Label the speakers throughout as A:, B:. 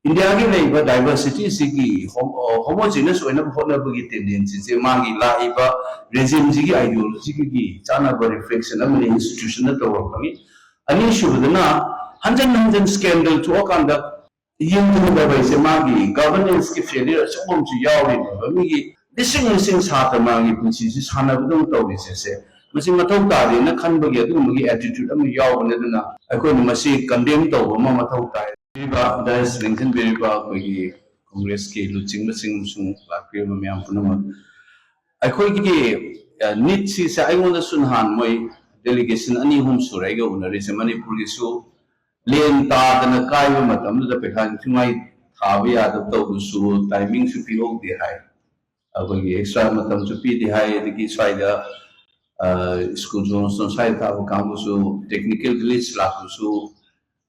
A: India की लेबा diversity सिगी homogeneous होने होने बगी tendency से मांगी लाइबा regime सिगी ideology की चाना बर reflection अमने institution न तो वरकमी अनी शुभदना हंजन scandal तो अकांदा यंग तो से मांगी governance की failure चुम्बम चु यावरी बगी लिसिंग साथ मांगी पुंसी से साना बदम तो से मसी मथौ तादे न खनबगी अदुमगी attitude अम यावने दना अखोय मसी condemn तो अम मथौ ताय Dais LinkedIn Biriba Kogi Congress Ki Luching Sing Sung Lakri Miam Punama. I Kogi Nitsi Sai on the Sunhan Moi delegation any whom Surego on a Rizamani Pulisu Lane Tad and a Kai Matam the Pekan to my Tavia the Togusu timing should be all the high. I will extra Matam to be the high the Kiswida school zones on side of Kambusu technical village Lakusu.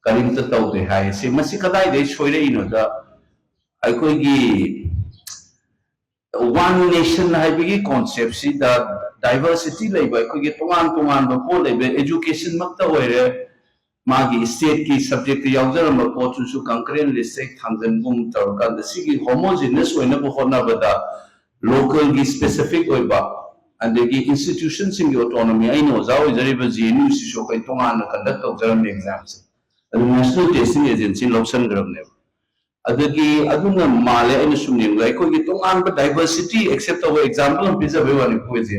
A: करीम तो तौदे है से मसी कदाई दे छोइरे इनो the अखोगी one nation है बिगी concept see the diversity लेबा अखोगी तोमान बको लेबे education मक्ता होइरे मागी state की subject याउजर म पोचुसु concurrent list थांगन Bum तौका the सिगी homogeneous होइना बखोना बदा लोकल की स्पेसिफिक होइबा अंदेगी इंस्टीट्यूशन सिंग ऑटोनॉमी आइनो जाओ जरिबा जेएनयू सिसो कै तोमान कंडक्ट तौजरम एग्जाम से National Testing Agency Lobson Grove. Adagi Aduna Male and Sunim, like we don't have diversity except our example of Pizza Vivani Poesy.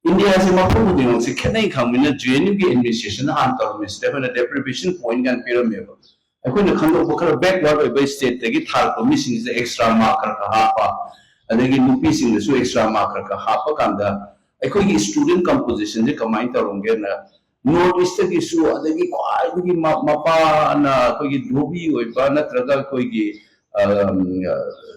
A: India has a Mapu, can I come in a genuine administration and step and a deprivation point and pyramid. I couldn't come to backward by state, they get half missing is the extra marker Kahapa, and they get piece in the so extra marker Kahapa Kanda. I could get student composition, they combine the Rongena. Northeast issue, adagi kwai mapa na koi dobi oiba na traga koi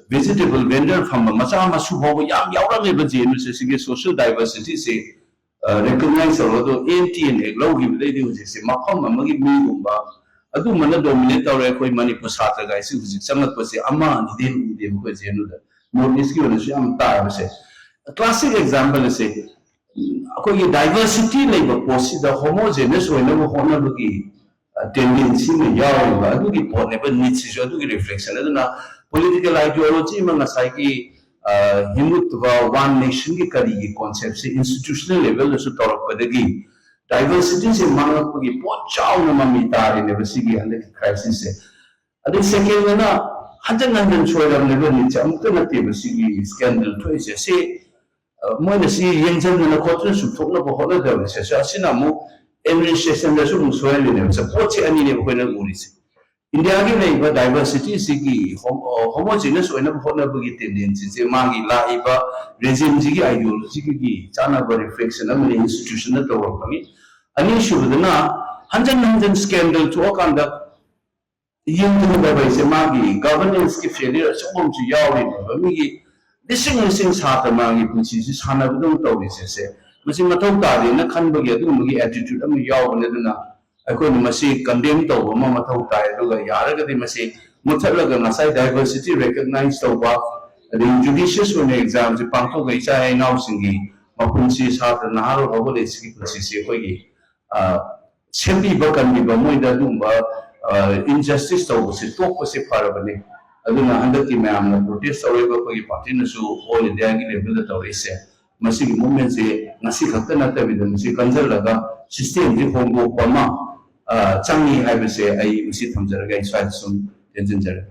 A: vegetable vendor from macha masu ho yam yaura me baje no se sige social diversity se recognize ro NTN eglo gi bidai de se mapam amagi mi gumba adu mana dominate aure koi manipur satra ga isi huji changat pa se amma ni de ko je no da Northeast ki wala se am ta se classic example se कोई diversity labour पोसी the homogeneous होने वो होना बगी tendency में यार होगा तो कि पौने पर नीचे जो तो कि reflection है तो ना political ideology में नसाई की हिंदुत्व one nation की करी ये concept से institutional level जो तौर पर देगी diversity से मांग को कि बहुत चाव न ममिता रे ने बसी की अंदर की crisis से अभी second में ना हजन छोड़ रहे हैं नीचे अमुक नती बसी की scandal तो ऐसे Moi si yengzhen na khotren su thokna bo hola da se sa sina mu administration da su soil ne se pochi ani ne ko na guri se India ki nei ba diversity sigi homogeneous hoina bo hola bo gi tendency se mangi la iba regime ji ki ideology ki chana ba reflection amne institution na to kami ani shubdana hanjan scandal to akanda yeng ba ba se mangi governance ki failure chom ji yawi ba mi Listening साथ मांगी पुंसी से साना बदम तो से मसी मथौ तादे न खनबगी अदुमगी attitude अम यावने दना अखोय मसी condemn तो अम मथौ ताय दुगा यारगदि मसी मुथलगा नसाई diversity recognize तो बा the judicious one exam जे पांथो गई चाहे नाउ सिंगी मपुंसी साथ नहारो हबले सिकी पुंसी से कोई सेंबी बकन बि मोइदा दुंबा injustice तो से तो से फरबने aduna handaki mayam na protest tawriba ko gi party na su all india gi level da tawrise masi gi movement se ngasi khakta na ta bidan si kanjal laga system ji hongo pama changi haibase ai masi thamjaraga iswa sum tension jara